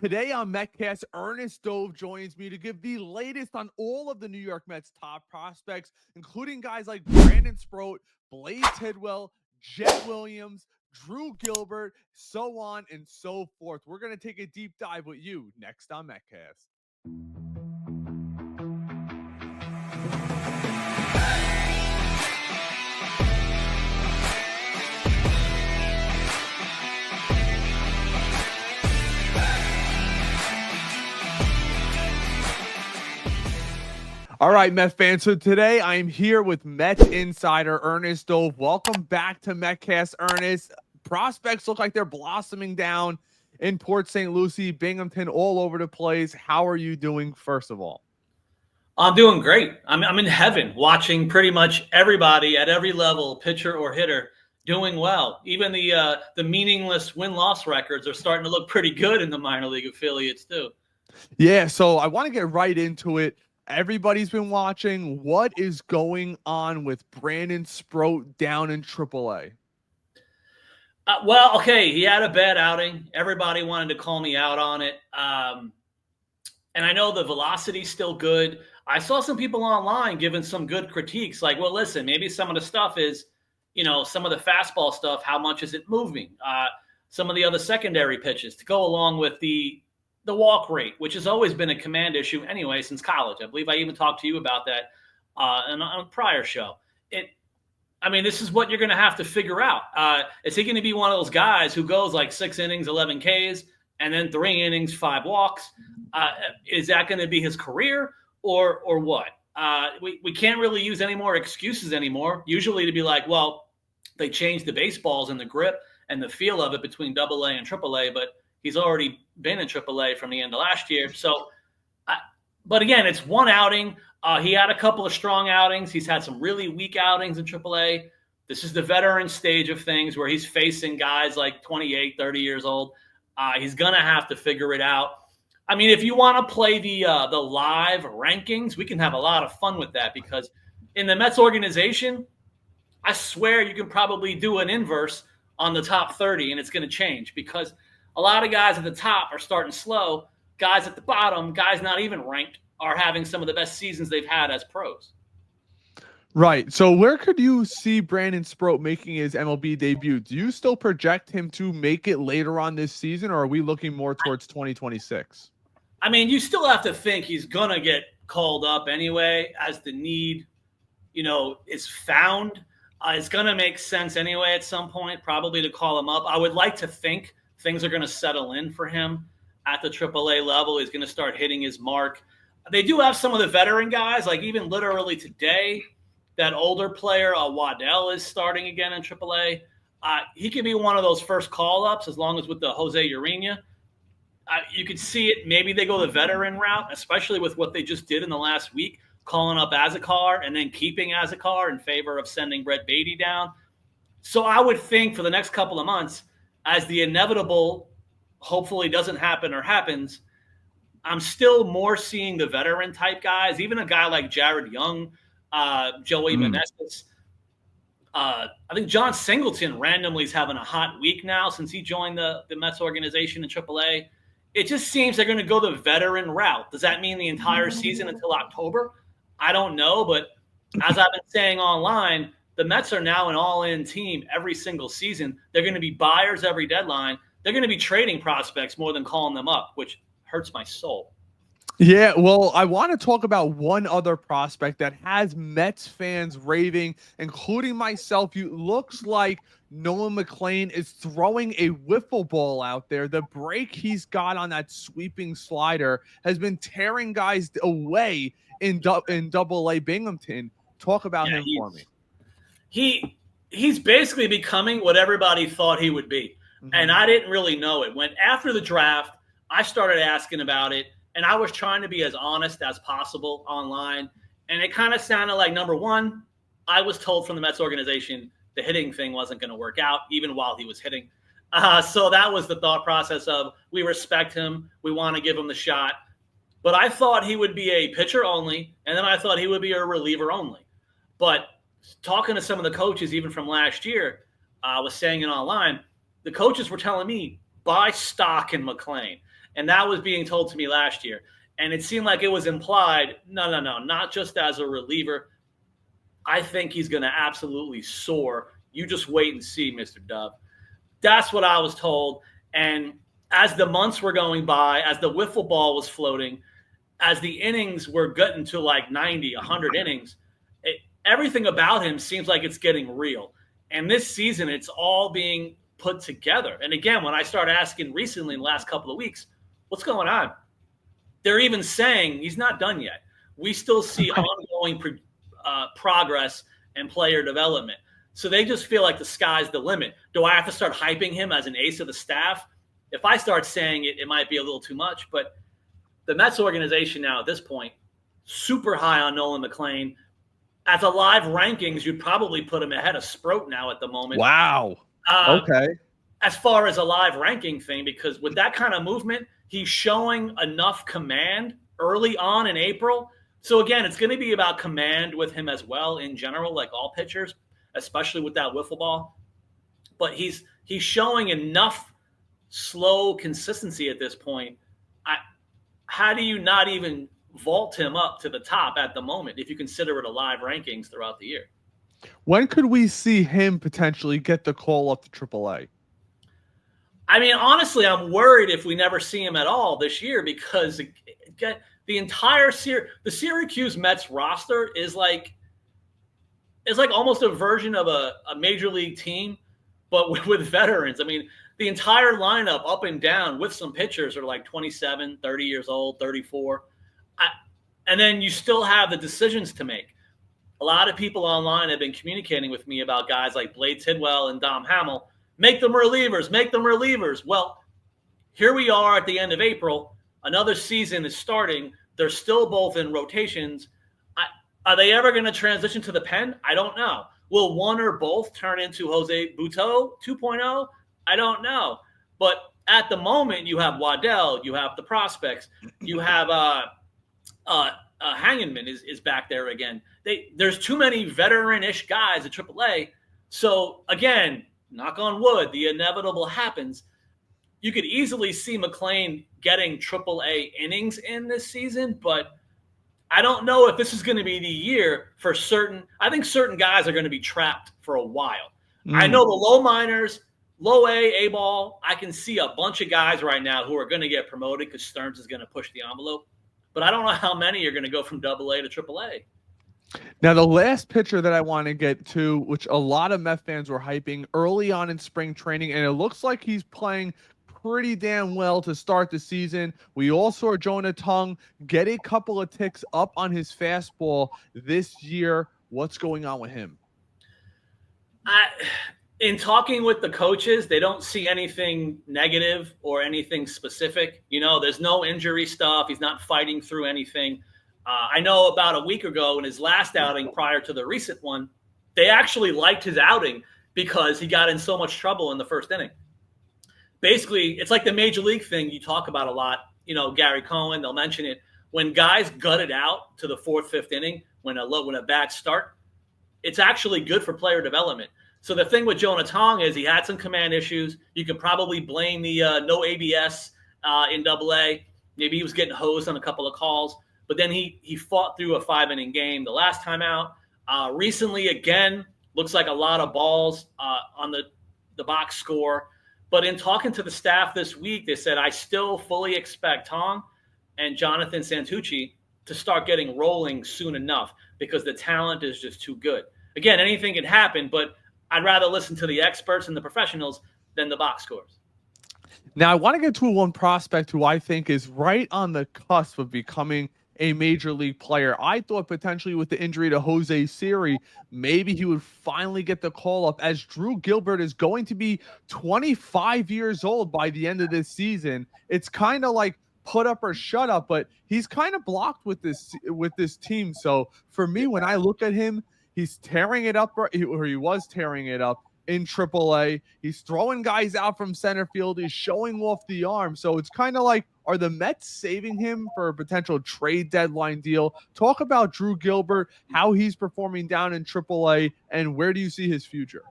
Today on Metcast, Ernest Dove joins me to give the latest on all of the New York Mets top prospects, including guys like Brandon Spruill, Blade Tidwell, Jett Williams, Drew Gilbert, so on and so forth. We're going to take a deep dive with you next on Metcast. All right, Met fans. So today I am here with Mets insider Ernest Dove. Welcome back to Metcast, Ernest. Prospects look like they're blossoming down in Port St. Lucie, Binghamton, all over the place. How are you doing, first of all? I'm doing great. I'm in heaven watching pretty much everybody at every level, pitcher or hitter, doing well. Even the meaningless win-loss records are starting to look pretty good in the minor league affiliates too. Yeah, so I want to get right into it. Everybody's been watching. What is going on with Brandon Spruill down in Triple-A? Well, okay, he had a bad outing. Everybody wanted to call me out on it. And I know the velocity's still good. I saw some people online giving some good critiques like, well, listen, maybe some of the stuff is, some of the fastball stuff, how much is it moving? Some of the other secondary pitches to go along with the walk rate, which has always been a command issue anyway since college. I believe I even talked to you about that on a prior show. This is what you're going to have to figure out. Is he going to be one of those guys who goes like 6 innings, 11 Ks, and then 3 innings, 5 walks? Is that going to be his career or what? We can't really use any more excuses anymore. Usually to be like, well, they changed the baseballs and the grip and the feel of it between AA and AAA, but he's already been in AAA from the end of last year. So, but again, it's one outing. He had a couple of strong outings. He's had some really weak outings in AAA. This is the veteran stage of things where he's facing guys like 28, 30 years old. He's going to have to figure it out. I mean, if you want to play the live rankings, we can have a lot of fun with that because in the Mets organization, I swear you can probably do an inverse on the top 30 and it's going to change because a lot of guys at the top are starting slow. Guys at the bottom, guys not even ranked, are having some of the best seasons they've had as pros. Right. So where could you see Brandon Spruill making his MLB debut? Do you still project him to make it later on this season, or are we looking more towards 2026? I mean, you still have to think he's going to get called up anyway as the need, is found. It's going to make sense anyway at some point, probably to call him up. I would like to think things are going to settle in for him at the AAA level. He's going to start hitting his mark. They do have some of the veteran guys, like even literally today, that older player, Waddell, is starting again in AAA. He could be one of those first call-ups as long as with the Jose Urena. You could see it. Maybe they go the veteran route, especially with what they just did in the last week, calling up Azekar and then keeping Azekar in favor of sending Brett Beatty down. So I would think for the next couple of months, as the inevitable hopefully doesn't happen or happens, I'm still more seeing the veteran type guys, even a guy like Jared Young, Joey Meneses. I think John Singleton randomly is having a hot week now since he joined the Mets organization in AAA. It just seems they're going to go the veteran route. Does that mean the entire season until October? I don't know, but as I've been saying online, the Mets are now an all-in team every single season. They're going to be buyers every deadline. They're going to be trading prospects more than calling them up, which hurts my soul. Yeah, well, I want to talk about one other prospect that has Mets fans raving, including myself. You looks like Noah McLean is throwing a wiffle ball out there. The break he's got on that sweeping slider has been tearing guys away in AA Binghamton. Talk about him for me. He's basically becoming what everybody thought he would be. And I didn't really know it. When after the draft, I started asking about it, and I was trying to be as honest as possible online. And it kind of sounded like, number one, I was told from the Mets organization the hitting thing wasn't going to work out, even while he was hitting. So that was the thought process of, we respect him, we want to give him the shot. But I thought he would be a pitcher only, and then I thought he would be a reliever only. But talking to some of the coaches, even from last year, I was saying it online, the coaches were telling me, buy stock in McLean. And that was being told to me last year. And it seemed like it was implied, no, not just as a reliever. I think he's going to absolutely soar. You just wait and see, Mr. Dove. That's what I was told. And as the months were going by, as the wiffle ball was floating, as the innings were getting to like 90, 100 innings, everything about him seems like it's getting real. And this season, it's all being put together. And again, when I started asking recently in the last couple of weeks, what's going on? They're even saying he's not done yet. We still see ongoing progress and player development. So they just feel like the sky's the limit. Do I have to start hyping him as an ace of the staff? If I start saying it, it might be a little too much. But the Mets organization now at this point, super high on Nolan McLean. As a live rankings, you'd probably put him ahead of Sprout now at the moment. Wow. Okay. As far as a live ranking thing, because with that kind of movement, he's showing enough command early on in April. So again, it's going to be about command with him as well in general, like all pitchers, especially with that wiffle ball. But he's showing enough slow consistency at this point. How do you not even vault him up to the top at the moment if you consider it a live rankings throughout the year? When could we see him potentially get the call up to Triple-A? I mean, honestly, I'm worried if we never see him at all this year, because the entire the Syracuse Mets roster is like almost a version of a major league team, but with veterans. I mean, the entire lineup up and down with some pitchers are like 27, 30 years old, 34. And then you still have the decisions to make. A lot of people online have been communicating with me about guys like Blade Tidwell and Dom Hamill. Make them relievers, make them relievers. Well, here we are at the end of April. Another season is starting. They're still both in rotations. Are they ever going to transition to the pen? I don't know. Will one or both turn into Jose Butto 2.0? I don't know. But at the moment, you have Waddell, you have the prospects, you have Hangenman is back there again. There's too many veteran-ish guys at AAA. So again, knock on wood, the inevitable happens. You could easily see McLean getting AAA innings in this season, but I don't know if this is going to be the year for certain. I think certain guys are going to be trapped for a while. I know the low minors, low A ball, I can see a bunch of guys right now who are going to get promoted because Stearns is going to push the envelope. But I don't know how many are going to go from AA to AAA. Now, the last pitcher that I want to get to, which a lot of Met fans were hyping early on in spring training, and it looks like he's playing pretty damn well to start the season. We all saw Jonah Tong get a couple of ticks up on his fastball this year. What's going on with him? In talking with the coaches, they don't see anything negative or anything specific. You know, there's no injury stuff. He's not fighting through anything. I know about a week ago in his last outing prior to the recent one, they actually liked his outing because he got in so much trouble in the first inning. Basically, it's like the major league thing you talk about a lot. You know, Gary Cohen, they'll mention it. When guys gut it out to the fourth, fifth inning, when a bad start, it's actually good for player development. So the thing with Jonah Tong is he had some command issues. You can probably blame the no ABS in AA. Maybe he was getting hosed on a couple of calls. But then he fought through a 5-inning game the last time out. Recently, again, looks like a lot of balls on the box score. But in talking to the staff this week, they said, I still fully expect Tong and Jonathan Santucci to start getting rolling soon enough because the talent is just too good. Again, anything can happen, but I'd rather listen to the experts and the professionals than the box scores. Now, I want to get to one prospect who I think is right on the cusp of becoming a major league player. I thought potentially with the injury to Jose Siri, maybe he would finally get the call up, as Drew Gilbert is going to be 25 years old by the end of this season. It's kind of like put up or shut up, but he's kind of blocked with this team. So for me, when I look at him, he's tearing it up, or he was tearing it up in AAA. He's throwing guys out from center field. He's showing off the arm. So it's kind of like, are the Mets saving him for a potential trade deadline deal? Talk about Drew Gilbert, how he's performing down in AAA, and where do you see his future?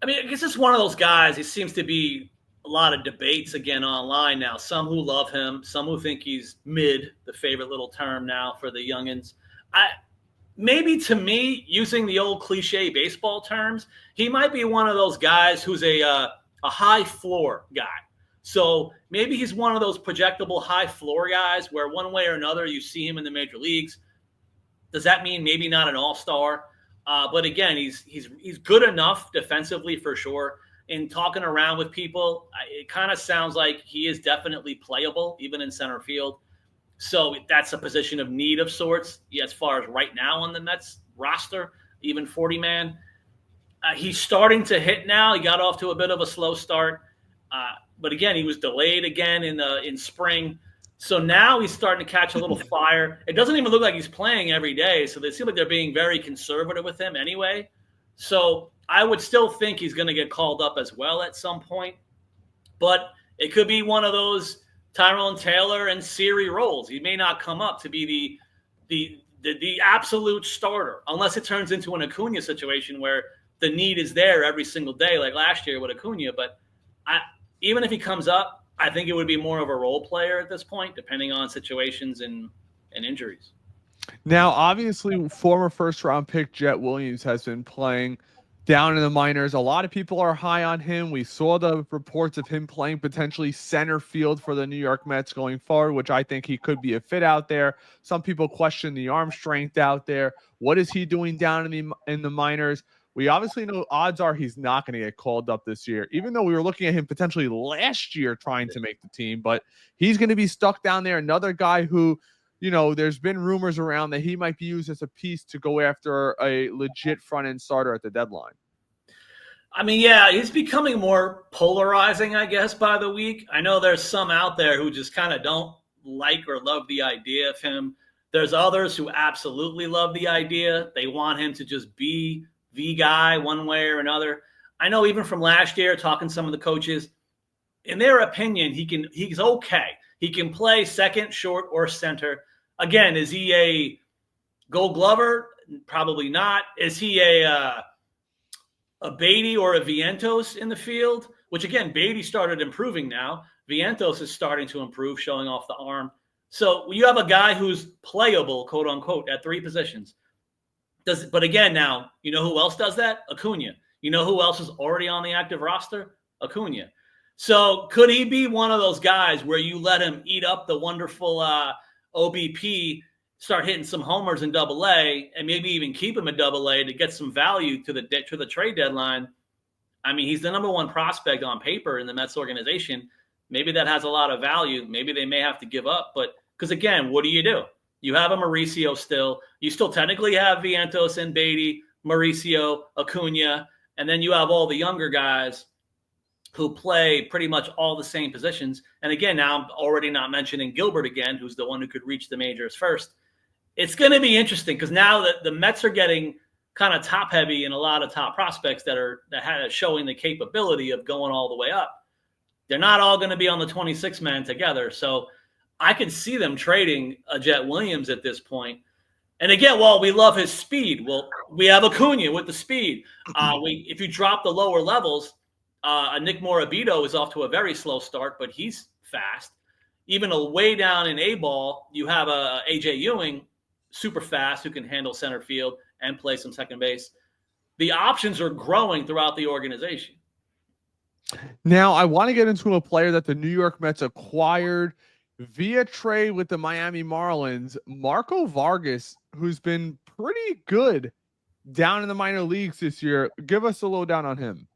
I mean, I guess it's one of those guys. He seems to be a lot of debates again online now. Some who love him, some who think he's mid, the favorite little term now for the youngins. Maybe to me, using the old cliche baseball terms, he might be one of those guys who's a high floor guy. So maybe he's one of those projectable high floor guys where one way or another you see him in the major leagues. Does that mean maybe not an all-star? But again, he's good enough defensively for sure. In talking around with people, it kind of sounds like he is definitely playable, even in center field. So that's a position of need of sorts, as far as right now on the Mets roster, even 40-man. He's starting to hit now. He got off to a bit of a slow start. But again, he was delayed again in spring. So now he's starting to catch a little fire. It doesn't even look like he's playing every day. So they seem like they're being very conservative with him anyway. So I would still think he's going to get called up as well at some point. But it could be one of those Tyrone Taylor and Siri roles. He may not come up to be the absolute starter unless it turns into an Acuna situation where the need is there every single day, like last year with Acuna. But even if he comes up, I think it would be more of a role player at this point, depending on situations and injuries. Now, obviously, former first-round pick Jett Williams has been playing down in the minors. A lot of people are high on him. We saw the reports of him playing potentially center field for the New York Mets going forward, which I think he could be a fit out there. Some people question the arm strength out there. What is he doing down in the minors? We obviously know odds are he's not going to get called up this year, even though we were looking at him potentially last year trying to make the team. But he's going to be stuck down there. Another guy who, there's been rumors around that he might be used as a piece to go after a legit front-end starter at the deadline. I mean, yeah, he's becoming more polarizing, I guess, by the week. I know there's some out there who just kind of don't like or love the idea of him. There's others who absolutely love the idea. They want him to just be the guy one way or another. I know even from last year, talking to some of the coaches, in their opinion, he's okay. He can play second, short, or center. Again, is he a Gold Glover? Probably not. Is he a Beatty or a Vientos in the field? Which, again, Beatty started improving now. Vientos is starting to improve, showing off the arm. So you have a guy who's playable, quote unquote, at three positions. But again, now, you know who else does that? Acuna. You know who else is already on the active roster? Acuna. So could he be one of those guys where you let him eat up the wonderful OBP, start hitting some homers in Double-A, and maybe even keep him at Double-A to get some value to the trade deadline? I mean, he's the number one prospect on paper in the Mets organization. Maybe that has a lot of value. Maybe they may have to give up. But because, again, what do? You have a Mauricio still. You still technically have Vientos and Beatty, Mauricio, Acuna, and then you have all the younger guys who play pretty much all the same positions. And again, now I'm already not mentioning Gilbert again, who's the one who could reach the majors first. It's going to be interesting because now that the Mets are getting kind of top heavy in a lot of top prospects that are showing the capability of going all the way up. They're not all going to be on the 26 man together. So I can see them trading a Jett Williams at this point. And again, while we love his speed, well, we have Acuna with the speed. If you drop the lower levels, Nick Morabito is off to a very slow start, but he's fast. Even a way down in A-ball, you have A.J. Ewing, super fast, who can handle center field and play some second base. The options are growing throughout the organization. Now, I want to get into a player that the New York Mets acquired via trade with the Miami Marlins, Marco Vargas, who's been pretty good down in the minor leagues this year. Give us a lowdown on him.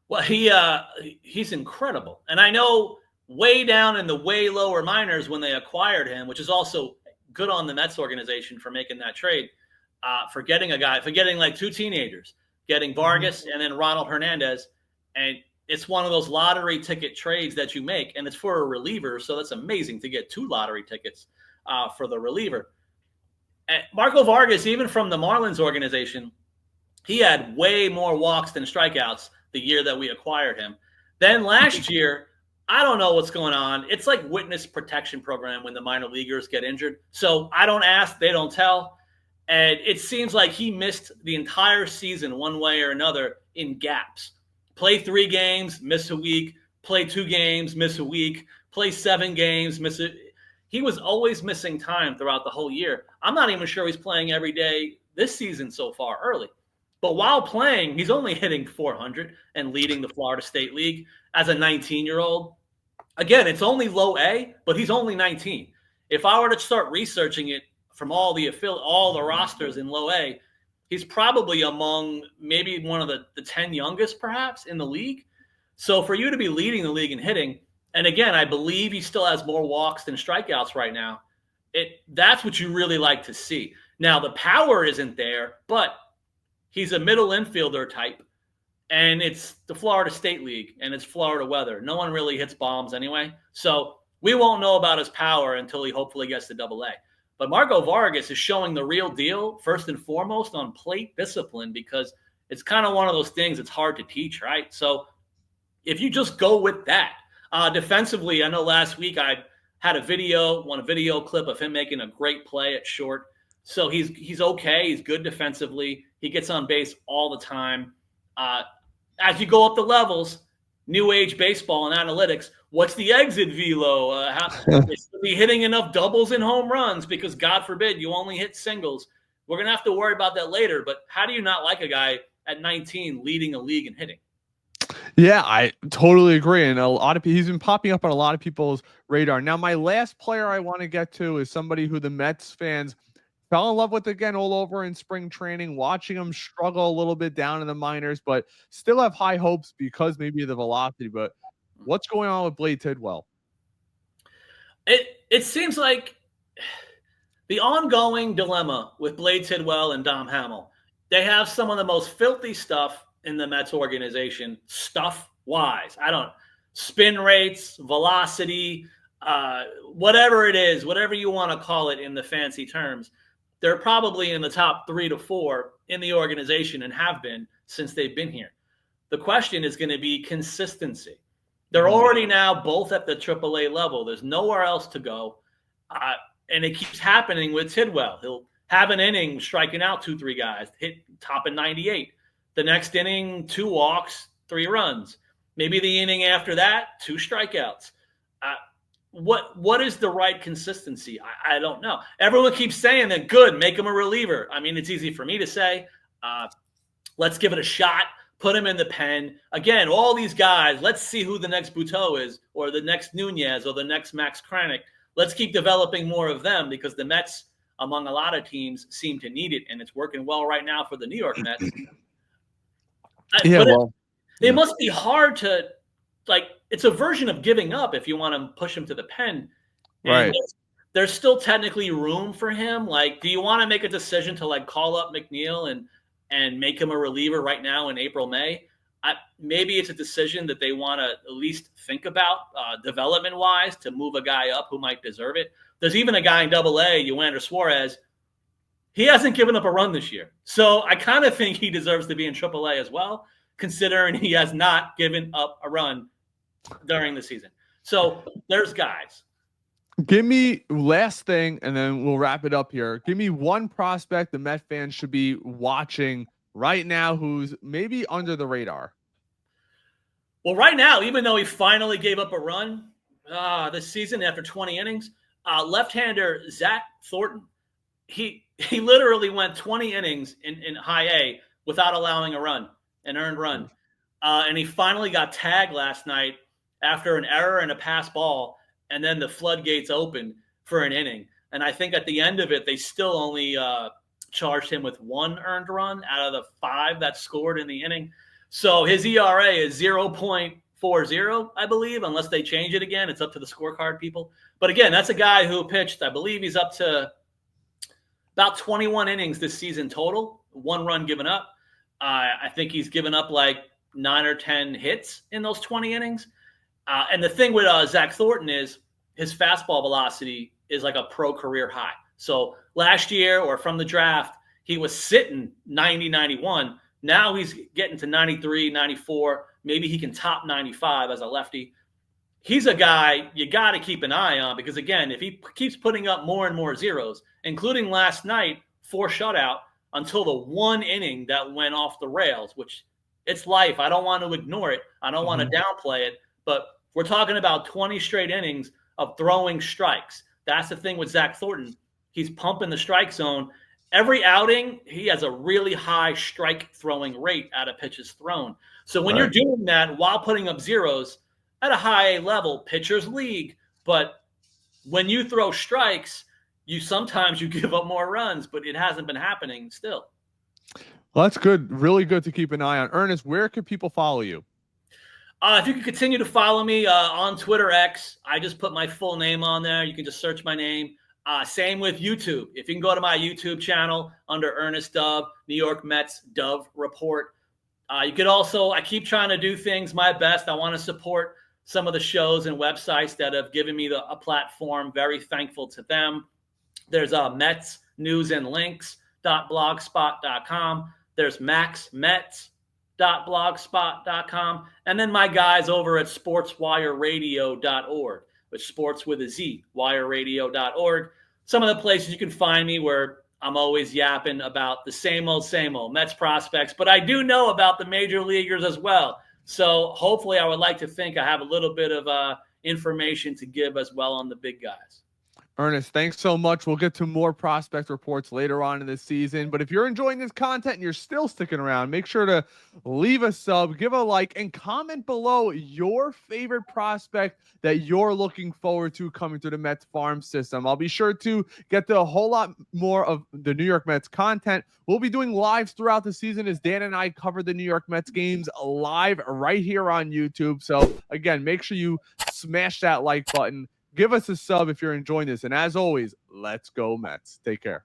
Well, he's incredible. And I know way down in the way lower minors when they acquired him, which is also good on the Mets organization for making that trade, for getting like two teenagers, getting Vargas and then Ronald Hernandez. And it's one of those lottery ticket trades that you make, and it's for a reliever. So that's amazing to get two lottery tickets for the reliever. And Marco Vargas, even from the Marlins organization, he had way more walks than strikeouts the year that we acquired him. Then last year, I don't know what's going on. It's like witness protection program when the minor leaguers get injured. So I don't ask, they don't tell. And it seems like he missed the entire season one way or another in gaps. Play 3 games, miss a week, play 2 games, miss a week, play 7 games, miss it. He was always missing time throughout the whole year. I'm not even sure he's playing every day this season so far early. But while playing, he's only hitting 400 and leading the Florida State League as a 19-year-old. Again, it's only low A, but he's only 19. If I were to start researching it from all the rosters in low A, he's probably among maybe one of the 10 youngest perhaps in the league. So for you to be leading the league in hitting, and again, I believe he still has more walks than strikeouts right now, that's what you really like to see. Now, the power isn't there, but he's a middle infielder type, and it's the Florida State League, and it's Florida weather. No one really hits bombs anyway. So we won't know about his power until he hopefully gets to Double-A. But Marco Vargas is showing the real deal, first and foremost, on plate discipline, because it's kind of one of those things that's hard to teach, right? So if you just go with that, defensively, I know last week I had a video clip of him making a great play at short. So he's okay. He's good defensively. He gets on base all the time. As you go up the levels, new age baseball and analytics, what's the exit velo? Is he hitting enough doubles and home runs? Because God forbid you only hit singles. We're going to have to worry about that later. But how do you not like a guy at 19 leading a league in hitting? Yeah, I totally agree. And he's been popping up on a lot of people's radar. Now, my last player I want to get to is somebody who the Mets fans fell in love with again all over in spring training, watching him struggle a little bit down in the minors, but still have high hopes because maybe of the velocity. But what's going on with Blade Tidwell? It seems like the ongoing dilemma with Blade Tidwell and Dom Hamill, they have some of the most filthy stuff in the Mets organization, stuff-wise. Spin rates, velocity, whatever it is, whatever you want to call it in the fancy terms, they're probably in the top 3 to 4 in the organization and have been since they've been here. The question is going to be consistency. They're already now both at the Triple-A level. There's nowhere else to go. And it keeps happening with Tidwell. He'll have an inning striking out 2-3 guys, hit top of 98. The next inning, 2 walks, 3 runs. Maybe the inning after that, 2 strikeouts. What is the right consistency? I don't know. Everyone keeps saying that, good, make him a reliever. I mean, it's easy for me to say. Let's give it a shot. Put him in the pen. Again, all these guys, let's see who the next Buteau is, or the next Nunez, or the next Max Kranick. Let's keep developing more of them, because the Mets, among a lot of teams, seem to need it, and it's working well right now for the New York Mets. It must be hard to, it's a version of giving up if you want to push him to the pen. Right. And there's still technically room for him. Do you want to make a decision to call up McNeil and make him a reliever right now in April, May? Maybe it's a decision that they want to at least think about development-wise to move a guy up who might deserve it. There's even a guy in Double-A, Yoander Suarez. He hasn't given up a run this year. So I kind of think he deserves to be in Triple-A as well, considering he has not given up a run during the season. So there's guys. Give me last thing, and then we'll wrap it up here. Give me one prospect the Met fans should be watching right now who's maybe under the radar. Well, right now, even though he finally gave up a run this season after 20 innings, left-hander Zack Thornton, he literally went 20 innings in high A without allowing an earned run. And he finally got tagged last night after an error and a pass ball, and then the floodgates opened for an inning. And I think at the end of it, they still only charged him with 1 earned run out of the 5 that scored in the inning. So his ERA is 0.40, I believe, unless they change it again. It's up to the scorecard people. But again, that's a guy who pitched, I believe he's up to about 21 innings this season total, 1 run given up. I think he's given up 9 or 10 hits in those 20 innings. And the thing with Zack Thornton is his fastball velocity is like a pro career high. So last year, or from the draft, he was sitting 90, 91. Now he's getting to 93, 94. Maybe he can top 95 as a lefty. He's a guy you got to keep an eye on, because, again, if he keeps putting up more and more zeros, including last night, 4 shutout until the 1 inning that went off the rails, which it's life. I don't want to ignore it. I don't want to downplay it. But We're talking about 20 straight innings of throwing strikes. That's the thing with Zack Thornton. He's pumping the strike zone. Every outing, he has a really high strike throwing rate out of pitches thrown. So when you're doing that while putting up zeros at a high level, pitchers league, but when you throw strikes, sometimes you give up more runs, but it hasn't been happening still. Well, that's good. Really good to keep an eye on. Ernest, where can people follow you? If you can continue to follow me on Twitter X, I just put my full name on there. You can just search my name. Same with YouTube. If you can go to my YouTube channel under Ernest Dove, New York Mets Dove Report. You could also, I keep trying to do things my best. I want to support some of the shows and websites that have given me a platform. Very thankful to them. There's Mets News and Links.blogspot.com. There's maxmets.blogspot.com. And then my guys over at sportswireradio.org, which sports with a Z, wireradio.org. Some of the places you can find me where I'm always yapping about the same old Mets prospects, but I do know about the major leaguers as well. So hopefully I would like to think I have a little bit of information to give as well on the big guys. Ernest, thanks so much. We'll get to more prospect reports later on in this season. But if you're enjoying this content and you're still sticking around, make sure to leave a sub, give a like, and comment below your favorite prospect that you're looking forward to coming through the Mets farm system. I'll be sure to get to a whole lot more of the New York Mets content. We'll be doing lives throughout the season as Dan and I cover the New York Mets games live right here on YouTube. So again, make sure you smash that like button. Give us a sub if you're enjoying this. And as always, let's go Mets. Take care.